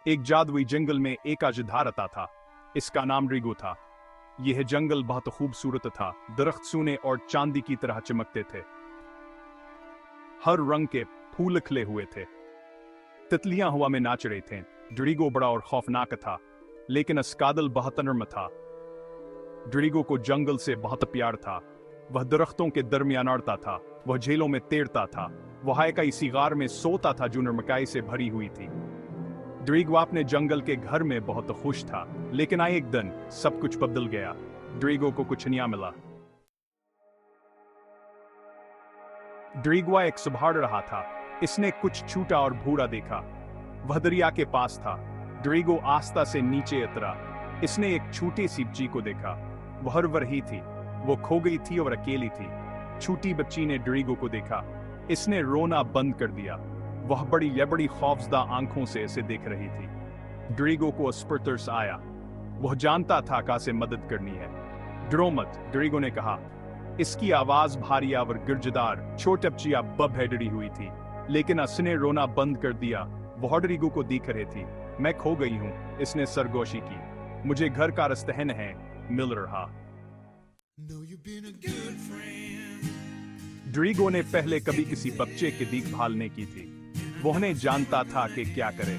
एक जादुई जंगल में एक अजधार रहता था। इसका नाम ड्रीगो था। यह जंगल बहुत खूबसूरत था। दरख्त सोने और चांदी की तरह चमकते थे। हर रंग के फूल खिले हुए थे। तितलियां हवा में नाच रहे थे। ड्रीगो बड़ा और खौफनाक था, लेकिन अस्कादल बहुत नर्म था। ड्रीगो को जंगल से बहुत प्यार था। वह दरख्तों के दरमियान अड़ता था, वह झीलों में तैरता था, वह एक ऐसी गार में सोता था जो नरमकाई से भरी हुई थी। ड्रीगो अपने जंगल के घर में बहुत खुश था, लेकिन एक दिन सब कुछ बदल गया। ड्रीगो को कुछ नया मिला। ड्रीगो एक सुबह रहा था। इसने कुछ छूटा और भूरा देखा। वह दरिया के पास था। ड्रीगो आस्था से नीचे उतरा। इसने एक छोटी सी बच्ची को देखा। वह रही थी। वो खो गई थी और अकेली थी। छोटी बच्ची ने ड्रीगो को देखा। इसने रोना बंद कर दिया। वह बड़ी खौफजदा आंखों से इसे देख रही थी। ड्रीगो को उस पर तरस आया। वह जानता था कैसे मदद करनी है। डरो मत, ड्रीगो ने कहा। इसकी आवाज भारी और गिरजदार। छोटी बच्ची अब डरी हुई थी, लेकिन उसने रोना बंद कर दिया। वह ड्रीगो को देख रही थी। मैं खो गई हूं, इसने सरगोशी की। मुझे घर का रास्ता है मिल रहा। ड्रीगो ने पहले कभी किसी बच्चे की देखभाल नहीं की थी। वह नहीं जानता था कि क्या करे।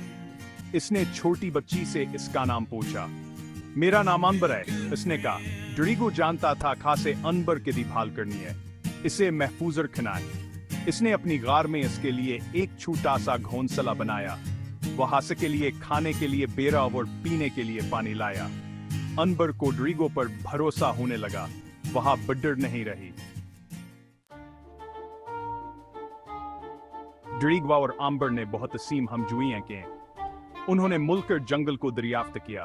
इसने छोटी बच्ची से इसका नाम पूछा। मेरा नाम अनबर है, इसने कहा। ड्रीगो जानता था खासे अनबर की देखभाल करनी है। इसे महफूज रखना है। इसने अपनी गार में इसके लिए एक छोटा सा घोंसला बनाया। वहां से के लिए खाने के लिए बेरा और पीने के लिए पानी लाया। अनबर को ड्रीगो पर भरोसा होने लगा। वहां बड्डर नहीं रही। ड्रीगो और अनबर ने बहुत सीम हमजुइयां की। उन्होंने मुलकर जंगल को दरियाफ्त किया।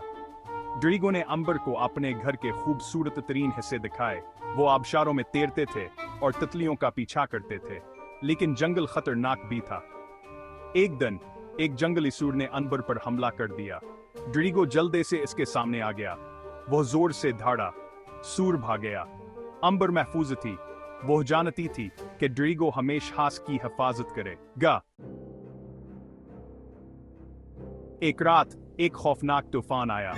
ड्रीगो ने अनबर को अपने घर के खूबसूरत तरीन हिस्से दिखाए। वो आबशारों में तैरते थे और तितलियों का पीछा करते थे, लेकिन जंगल खतरनाक भी था। एक दिन एक जंगली सूर ने अनबर पर हमला कर दिया। ड्रीगो जल्दी से इसके सामने आ गया। वह जोर से धाड़ा। सूर भाग गया। अनबर महफूज थी। वह जानती थी कि ड्रीगो हमेशा की हिफाजत करेगा। एक रात एक खौफनाक तूफान आया।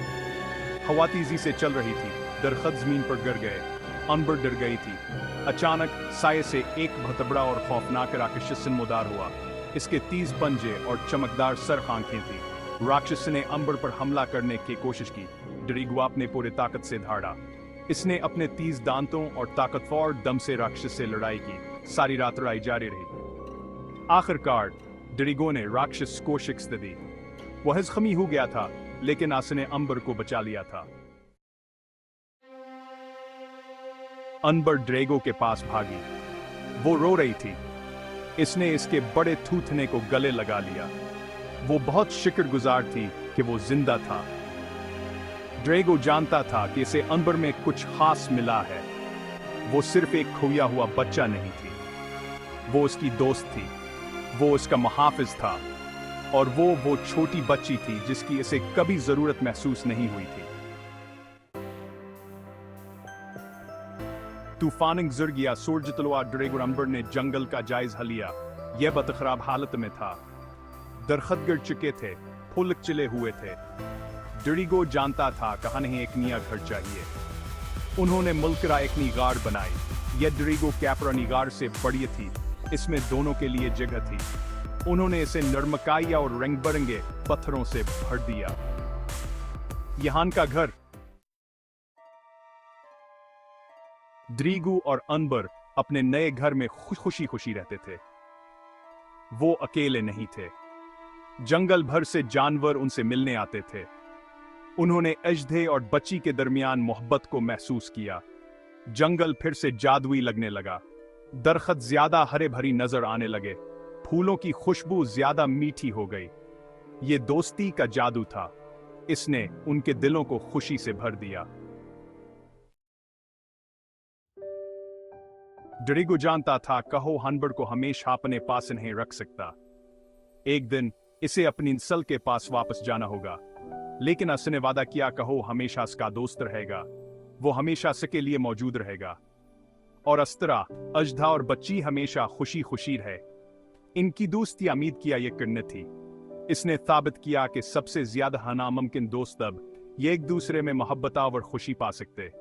हवा तेजी से चल रही थी। दरख्त जमीन पर गिर गए। अनबर डर गई थी। अचानक साये से एक बहुत बड़ा और खौफनाक राक्षस नमूदार हुआ। इसके 30 पंजे और चमकदार सर आंखें थी। राक्षस ने अनबर पर हमला करने की कोशिश की। ड्रीगो अपने पूरे ताकत से धाड़ा। इसने अपने 30 दांतों और ताकतवर दम से राक्षस से लड़ाई की। सारी रात लड़ाई जारी रही। आखिरकार ड्रीगो ने राक्षस को शिकस्त दी। वह जख्मी हो गया था, लेकिन उसने अनबर को बचा लिया था। अनबर ड्रैगो के पास भागी। वो रो रही थी। इसने इसके बड़े थूथने को गले लगा लिया। वो बहुत शुक्रगुजार थी कि वो जिंदा था। ड्रैगो जानता था कि इसे अनबर में कुछ खास मिला है। वो सिर्फ एक खोया हुआ बच्चा नहीं थी। वो उसकी दोस्त थी। वो उसका मुहाफिज था। और वो छोटी बच्ची थी जिसकी इसे कभी जरूरत महसूस नहीं हुई थी। तूफान गुजर गया। सूरज तलवा। ड्रैगो अनबर ने जंगल का जायजा लिया। यह बहुत खराब हालत में था। दरख्त गिर चुके थे। फूल चिले हुए थे। ड्रीगो जानता था कहां नहीं एक नया घर चाहिए। उन्होंने मुलकरा एक नई गार बनाई। यह ड्रीगो कैपरा निगार से बड़ी थी। इसमें दोनों के लिए जगह थी। उन्होंने इसे नरमकाई और रंग बिरंगे पत्थरों से भर दिया। यहां का घर। ड्रीगो और अनबर अपने नए घर में खुशी खुशी रहते थे। वो अकेले नहीं थे। जंगल भर से जानवर उनसे मिलने आते थे। उन्होंने अजदे और बच्ची के दरमियान मोहब्बत को महसूस किया। जंगल फिर से जादुई लगने लगा। दरख्त ज्यादा हरे भरी नजर आने लगे। फूलों की खुशबू ज्यादा मीठी हो गई। ये दोस्ती का जादू था। इसने उनके दिलों को खुशी से भर दिया। ड्रीगो जानता था कहो अनबर को हमेशा अपने पास नहीं रख सकता। एक दिन इसे अपनी नस्ल के पास वापस जाना होगा, लेकिन उसने वादा किया कहो हमेशा उसका दोस्त रहेगा। वो हमेशा उसके लिए मौजूद रहेगा। और इस तरह अजदा और बच्ची हमेशा खुशी खुशी रहे। इनकी दोस्ती उम्मीद किया ये करनी थी। इसने साबित किया कि सबसे ज्यादा नामुमकिन दोस्त अब ये एक दूसरे में मोहब्बत और खुशी पा सकते